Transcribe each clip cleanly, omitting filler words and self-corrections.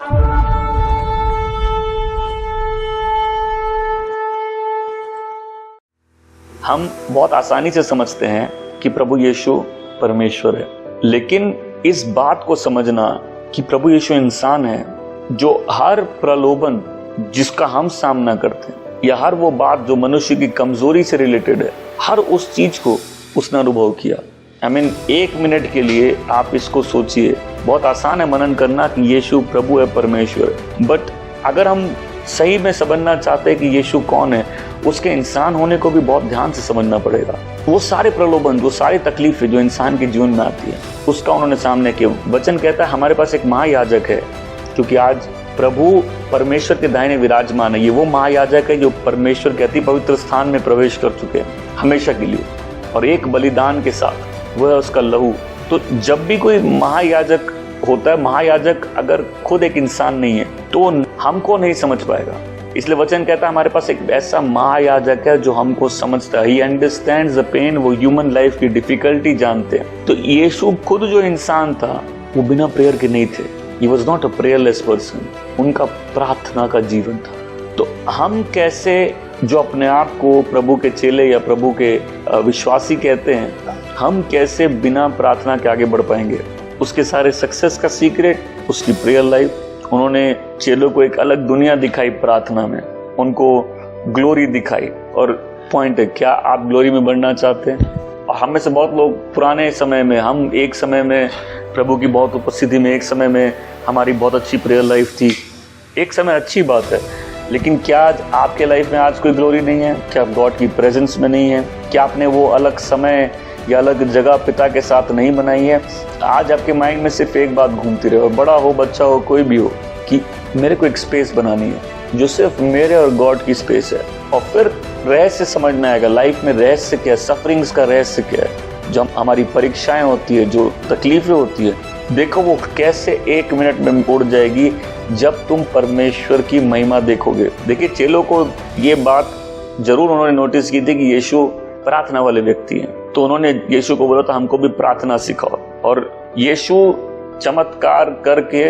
हम बहुत आसानी से समझते हैं कि प्रभु यीशु परमेश्वर है, लेकिन इस बात को समझना कि प्रभु यीशु इंसान है जो हर प्रलोभन जिसका हम सामना करते हैं या हर वो बात जो मनुष्य की कमजोरी से रिलेटेड है, हर उस चीज को उसने अनुभव किया। एक मिनट के लिए आप इसको सोचिए। बहुत आसान है मनन करना कि यीशु प्रभु है, परमेश्वर है, बट अगर हम सही में समझना चाहते हैं कि यीशु कौन है, उसके इंसान होने को भी बहुत ध्यान से समझना पड़ेगा। वो सारे प्रलोभन, वो सारी तकलीफें जो इंसान के जीवन में आती है, उसका उन्होंने सामने किया। वचन कहता है हमारे पास एक महायाजक है, क्योंकि आज प्रभु परमेश्वर के दाहिने विराजमान है। ये वो महायाजक है जो परमेश्वर के अति पवित्र स्थान में प्रवेश कर चुके हैं हमेशा के लिए, और एक बलिदान के साथ, वह है उसका लहू। तो जब भी कोई महायाजक होता है, महायाजक अगर खुद एक इंसान नहीं है तो हमको नहीं समझ पाएगा। इसलिए वचन कहता है हमारे पास एक ऐसा महायाजक है जो हमको समझता है। He understands the pain, वो ह्यूमन लाइफ की डिफिकल्टी जानते हैं। तो यीशु खुद जो इंसान था वो बिना प्रेयर के नहीं थे। He was not a prayerless person। उनका प्रार्थना का जीवन था। तो हम कैसे जो अपने आप को प्रभु के चेले या प्रभु के विश्वासी कहते हैं, हम कैसे बिना प्रार्थना के आगे बढ़ पाएंगे? उसके सारे सक्सेस का सीक्रेट उसकी प्रेयर लाइफ। उन्होंने चेलों को एक अलग दुनिया दिखाई प्रार्थना में, उनको ग्लोरी दिखाई। और पॉइंट है, क्या आप ग्लोरी में बढ़ना चाहते हैं? और हम में से बहुत लोग पुराने समय में, हम एक समय में प्रभु की बहुत उपस्थिति में, एक समय में हमारी बहुत अच्छी प्रेयर लाइफ थी, एक समय अच्छी बात है, लेकिन क्या आज आपके लाइफ में आज कोई ग्लोरी नहीं है? क्या आप गॉड की प्रेजेंस में नहीं है? क्या आपने वो अलग समय या अलग जगह पिता के साथ नहीं बनाई है? आज आपके माइंड में सिर्फ एक बात घूमती रहे, बड़ा हो, बच्चा हो, कोई भी हो, कि मेरे को एक स्पेस बनानी है जो सिर्फ मेरे और गॉड की स्पेस है। और फिर रहस्य समझना आएगा लाइफ में। रहस्य क्या है? सफरिंग्स का रहस्य क्या है? जब हमारी परीक्षाएं होती है, जो तकलीफें होती है, देखो वो कैसे एक मिनट में उड़ जाएगी जब तुम परमेश्वर की महिमा देखोगे। देखिए, चेलों को ये बात जरूर उन्होंने नोटिस की थी कि यीशु प्रार्थना वाले व्यक्ति हैं, तो उन्होंने यीशु को बोला था हमको भी प्रार्थना सिखाओ। और यीशु चमत्कार करके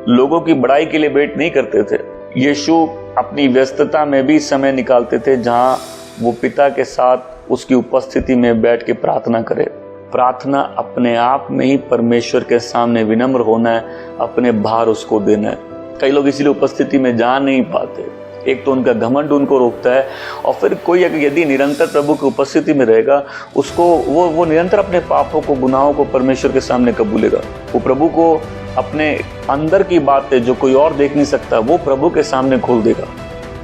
लोगों की बड़ाई के लिए वेट नहीं करते थे। यीशु अपनी व्यस्तता में भी समय निकालते थे जहां वो पिता के साथ उसकी उपस्थिति में बैठ के प्रार्थना करे। प्रार्थना अपने आप में ही परमेश्वर के सामने विनम्र होना है, अपने भार उसको देना है। कई लोग इसीलिए उपस्थिति में जा नहीं पाते। एक तो उनका घमंड उनको रोकता है, और फिर कोई यदि निरंतर प्रभु की उपस्थिति में रहेगा, उसको वो निरंतर अपने पापों को, गुनाहों को परमेश्वर के सामने कबूलेगा। वो प्रभु को अपने अंदर की बातें जो कोई और देख नहीं सकता, वो प्रभु के सामने खोल देगा।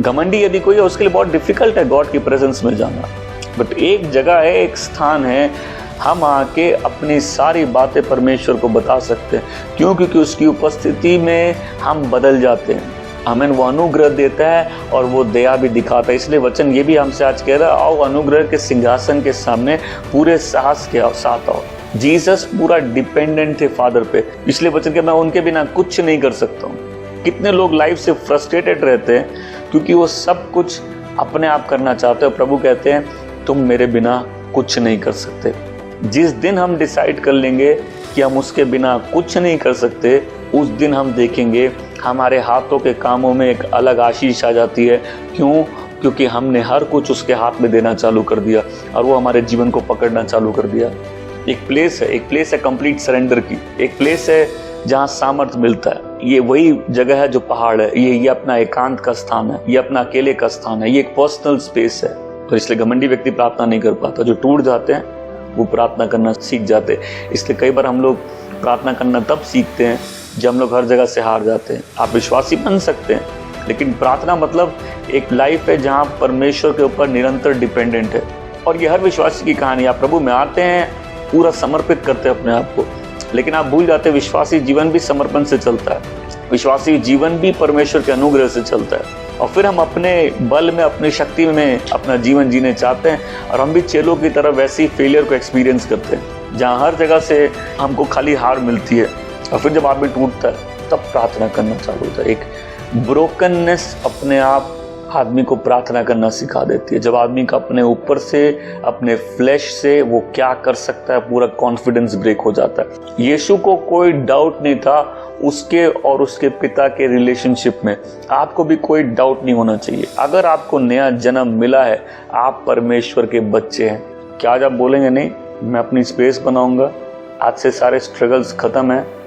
घमंडी यदि कोई है, उसके लिए बहुत डिफिकल्ट है गॉड की प्रेजेंस में जाना। बट एक जगह है, एक स्थान है, हम आके अपनी सारी बातें परमेश्वर को बता सकते हैं। क्यों? क्योंकि उसकी उपस्थिति में हम बदल जाते हैं। हमें वो अनुग्रह देता है और वो दया भी दिखाता है। इसलिए वचन ये भी हमसे आज कह रहा है, आओ अनुग्रह के सिंहासन के सामने पूरे साहस के साथ आओ। जीसस पूरा डिपेंडेंट थे फादर पे, इसलिए वचन के मैं उनके बिना कुछ नहीं कर सकता हूँ। कितने लोग लाइफ से फ्रस्ट्रेटेड रहते हैं क्योंकि वो सब कुछ अपने आप करना चाहते हैं। प्रभु कहते हैं तुम मेरे बिना कुछ नहीं कर सकते। जिस दिन हम डिसाइड कर लेंगे कि हम उसके बिना कुछ नहीं कर सकते, उस दिन हम देखेंगे हमारे हाथों के कामों में एक अलग आशीष आ जाती है। क्यों? क्योंकि हमने हर कुछ उसके हाथ में देना चालू कर दिया और वो हमारे जीवन को पकड़ना चालू कर दिया। एक प्लेस है कंप्लीट सरेंडर की। एक प्लेस है जहाँ सामर्थ मिलता है। ये वही जगह है जो पहाड़ है। ये अपना एकांत का स्थान है, ये अपना अकेले का स्थान है, ये एक पर्सनल स्पेस है। तो इसलिए घमंडी व्यक्ति प्रार्थना नहीं कर पाता। जो टूट जाते हैं वो प्रार्थना करना सीख जाते हैं। इसलिए कई बार हम लोग प्रार्थना करना तब सीखते हैं जब हम लोग हर जगह से हार जाते हैं। आप विश्वासी बन सकते हैं, लेकिन प्रार्थना मतलब एक लाइफ है जहाँ परमेश्वर के ऊपर निरंतर डिपेंडेंट है। और ये हर विश्वासी की कहानी। आप प्रभु में आते हैं, पूरा समर्पित करते हैं अपने आप को, लेकिन आप भूल जाते हैं विश्वासी जीवन भी समर्पण से चलता है। विश्वासी जीवन भी परमेश्वर के अनुग्रह से चलता है। और फिर हम अपने बल में, अपनी शक्ति में अपना जीवन जीने चाहते हैं, और हम भी चेलों की तरह वैसी फेलियर को एक्सपीरियंस करते हैं जहाँ हर जगह से हमको खाली हार मिलती है। और फिर जब आदमी टूटता है तब प्रार्थना करना चालू होता है। एक ब्रोकननेस अपने आप आदमी को प्रार्थना करना सिखा देती है। जब आदमी का अपने ऊपर से, अपने फ्लैश से वो क्या कर सकता है, पूरा कॉन्फिडेंस ब्रेक हो जाता है। यीशु को कोई डाउट नहीं था उसके और उसके पिता के रिलेशनशिप में। आपको भी कोई डाउट नहीं होना चाहिए। अगर आपको नया जन्म मिला है, आप परमेश्वर के बच्चे हैं। क्या आज आप बोलेंगे नहीं मैं अपनी स्पेस बनाऊंगा, आज से सारे स्ट्रगल्स खत्म है,